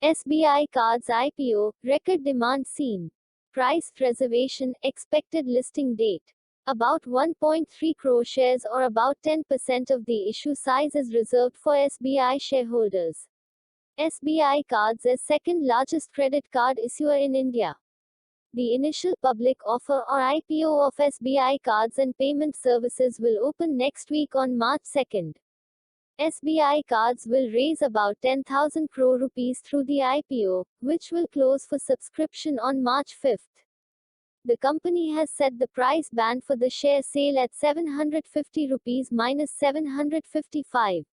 SBI Cards IPO, record demand seen. Price reservation, expected listing date. About 1.3 crore shares or about 10% of the issue size is reserved for SBI shareholders. SBI Cards is second largest credit card issuer in India. The initial public offer or IPO of SBI Cards and Payment Services will open next week on March 2. SBI Cards will raise about 10,000 crore rupees through the IPO, which will close for subscription on March 5. The company has set the price band for the share sale at 750 rupees minus 755.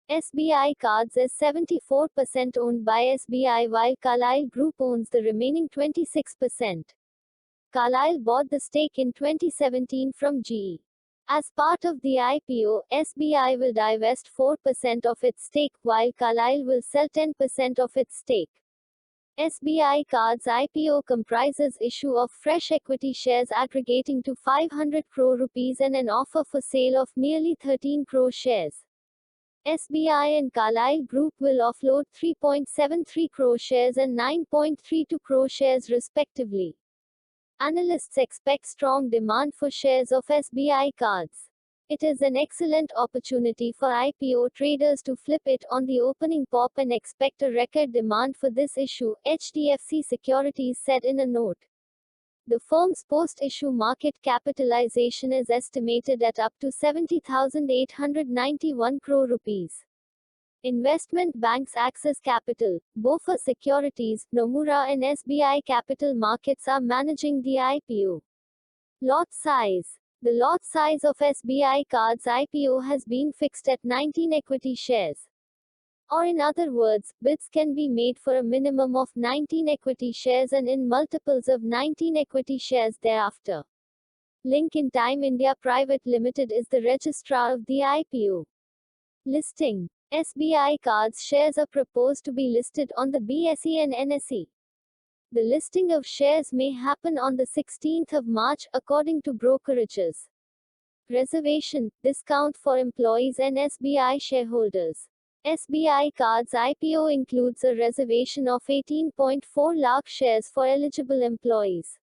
SBI Cards is 74% owned by SBI while Carlyle Group owns the remaining 26%. Carlyle bought the stake in 2017 from GE. As part of the IPO, SBI will divest 4% of its stake, while Carlyle will sell 10% of its stake. SBI Cards IPO comprises issue of fresh equity shares aggregating to 500 crore rupees and an offer for sale of nearly 13 crore shares. SBI and Carlyle Group will offload 3.73 crore shares and 9.32 crore shares respectively. Analysts expect strong demand for shares of SBI Cards. It is an excellent opportunity for IPO traders to flip it on the opening pop and expect a record demand for this issue, HDFC Securities said in a note. The firm's post-issue market capitalization is estimated at up to 70,891 crore rupees. Investment banks Axis Capital, BofA Securities, Nomura and SBI Capital Markets are managing the IPO. Lot size. The lot size of SBI Cards IPO has been fixed at 19 equity shares. Or in other words, bids can be made for a minimum of 19 equity shares and in multiples of 19 equity shares thereafter. Link in Time India Private Limited is the registrar of the IPO. Listing. SBI Cards shares are proposed to be listed on the BSE and NSE. The listing of shares may happen on the 16th of March, according to brokerages. Reservation, discount for employees and SBI shareholders. SBI Cards IPO includes a reservation of 18.4 lakh shares for eligible employees.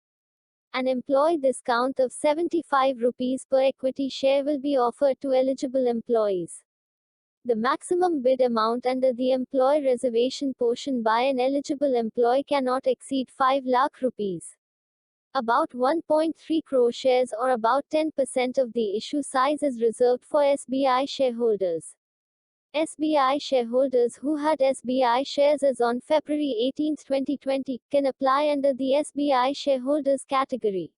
An employee discount of 75 rupees per equity share will be offered to eligible employees. The maximum bid amount under the employee reservation portion by an eligible employee cannot exceed 5 lakh rupees. About 1.3 crore shares or about 10% of the issue size is reserved for SBI shareholders. SBI shareholders who had SBI shares as on February 18, 2020, can apply under the SBI shareholders category.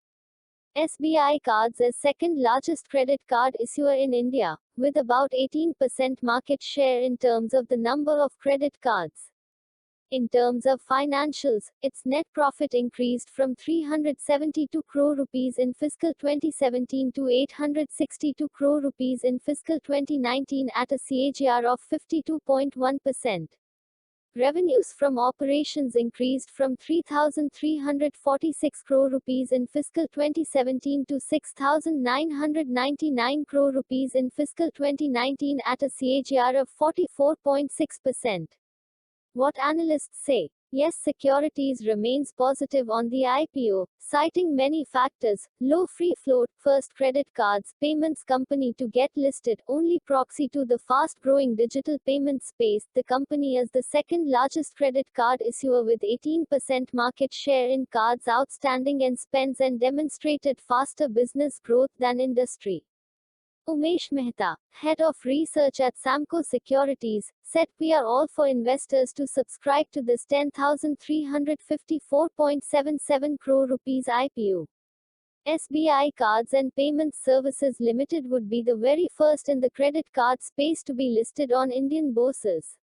SBI Cards is second largest credit card issuer in India, with about 18% market share in terms of the number of credit cards. In terms of financials, its net profit increased from 372 crore rupees in fiscal 2017 to 862 crore rupees in fiscal 2019 at a CAGR of 52.1%. Revenues from operations increased from 3,346 crore rupees in fiscal 2017 to 6,999 crore rupees in fiscal 2019 at a CAGR of 44.6%. What analysts say. Yes Securities remains positive on the IPO, citing many factors: low free float, first credit cards payments company to get listed, only proxy to the fast-growing digital payment space. The company is the second largest credit card issuer with 18% market share in cards outstanding and spends and demonstrated faster business growth than industry. Umesh Mehta, head of research at Samco Securities, said, "We are all for investors to subscribe to this 10,354.77 crore rupees IPO. SBI Cards and Payment Services Limited would be the very first in the credit card space to be listed on Indian bourses.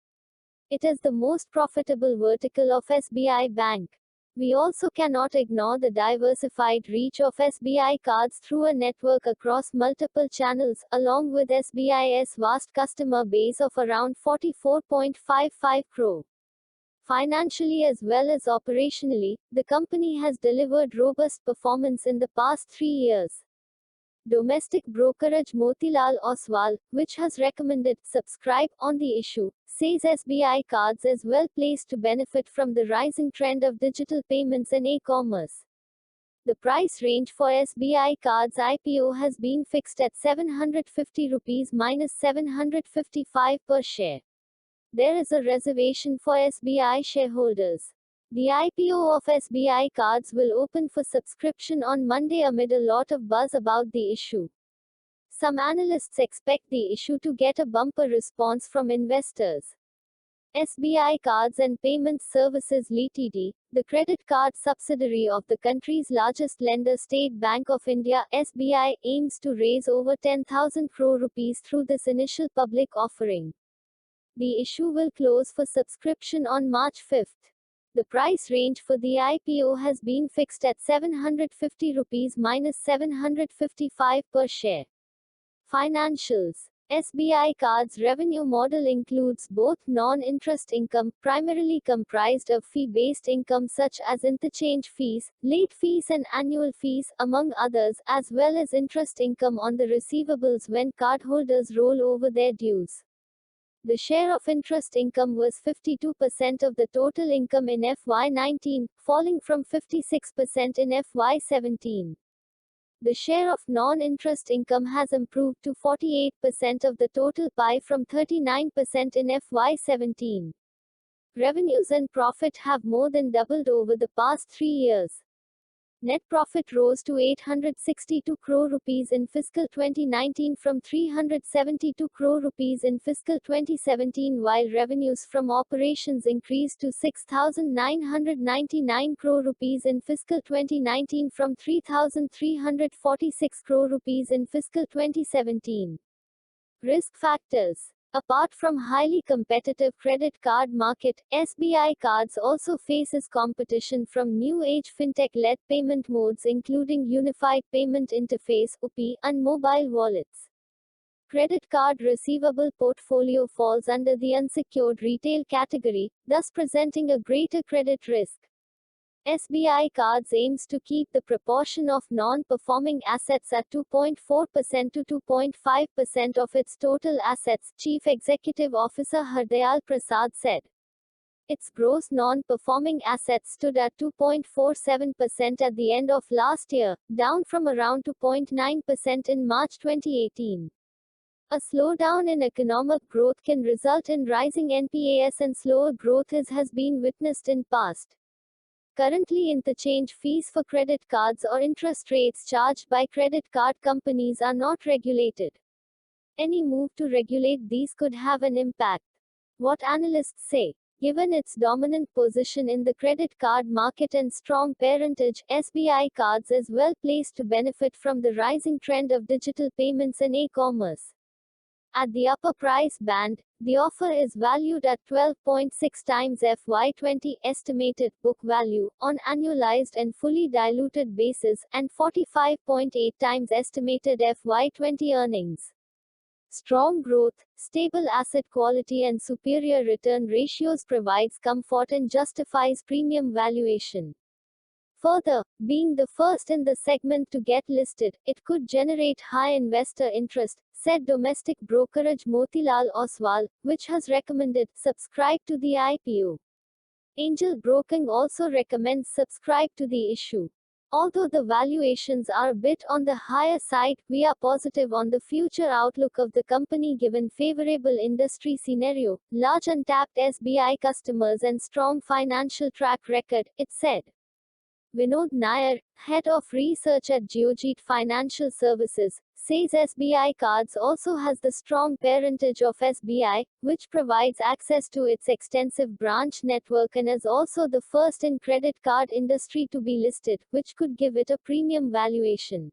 It is the most profitable vertical of SBI Bank. We also cannot ignore the diversified reach of SBI Cards through a network across multiple channels, along with SBI's vast customer base of around 44.55 crore. Financially as well as operationally, the company has delivered robust performance in the past 3 years. Domestic brokerage Motilal Oswal, which has recommended subscribe on the issue, says SBI Cards is well placed to benefit from the rising trend of digital payments and e-commerce. The price range for SBI Cards IPO has been fixed at 750 rupees minus 755 per share. There is a reservation for SBI shareholders. The IPO of SBI Cards will open for subscription on Monday amid a lot of buzz about the issue. Some analysts expect the issue to get a bumper response from investors. SBI Cards and Payment Services Ltd, the credit card subsidiary of the country's largest lender State Bank of India (SBI), aims to raise over 10,000 crore rupees through this initial public offering. The issue will close for subscription on March 5. The price range for the IPO has been fixed at 750 rupees minus 755 per share. Financials. SBI Cards revenue model includes both non-interest income, primarily comprised of fee-based income such as interchange fees, late fees and annual fees, among others, as well as interest income on the receivables when cardholders roll over their dues. The share of interest income was 52% of the total income in FY19, falling from 56% in FY17. The share of non-interest income has improved to 48% of the total pie from 39% in FY17. Revenues and profit have more than doubled over the past 3 years. Net profit rose to 862 crore rupees in fiscal 2019 from 372 crore rupees in fiscal 2017, while revenues from operations increased to 6,999 crore rupees in fiscal 2019 from 3,346 crore rupees in fiscal 2017. Risk factors. Apart from highly competitive credit card market, SBI Cards also faces competition from new-age fintech-led payment modes including Unified Payment Interface (UPI) and mobile wallets. Credit card receivable portfolio falls under the unsecured retail category, thus presenting a greater credit risk. SBI Cards aims to keep the proportion of non-performing assets at 2.4% to 2.5% of its total assets, Chief Executive Officer Hardayal Prasad said. Its gross non-performing assets stood at 2.47% at the end of last year, down from around 2.9% in March 2018. A slowdown in economic growth can result in rising NPAs and slower growth has been witnessed in past. Currently, interchange fees for credit cards or interest rates charged by credit card companies are not regulated. Any move to regulate these could have an impact. What analysts say. Given its dominant position in the credit card market and strong parentage, SBI Cards is well placed to benefit from the rising trend of digital payments and e-commerce. At the upper price band, the offer is valued at 12.6 times FY20 estimated book value on annualized and fully diluted basis, and 45.8 times estimated FY20 earnings. Strong growth, stable asset quality and superior return ratios provides comfort and justifies premium valuation. Further, being the first in the segment to get listed, it could generate high investor interest, said domestic brokerage Motilal Oswal, which has recommended subscribe to the IPO. Angel Broking also recommends subscribe to the issue. Although the valuations are a bit on the higher side, we are positive on the future outlook of the company given favorable industry scenario, large untapped SBI customers and strong financial track record, it said. Vinod Nair, head of research at Geojit Financial Services, says SBI Cards also has the strong parentage of SBI, which provides access to its extensive branch network and is also the first in credit card industry to be listed, which could give it a premium valuation.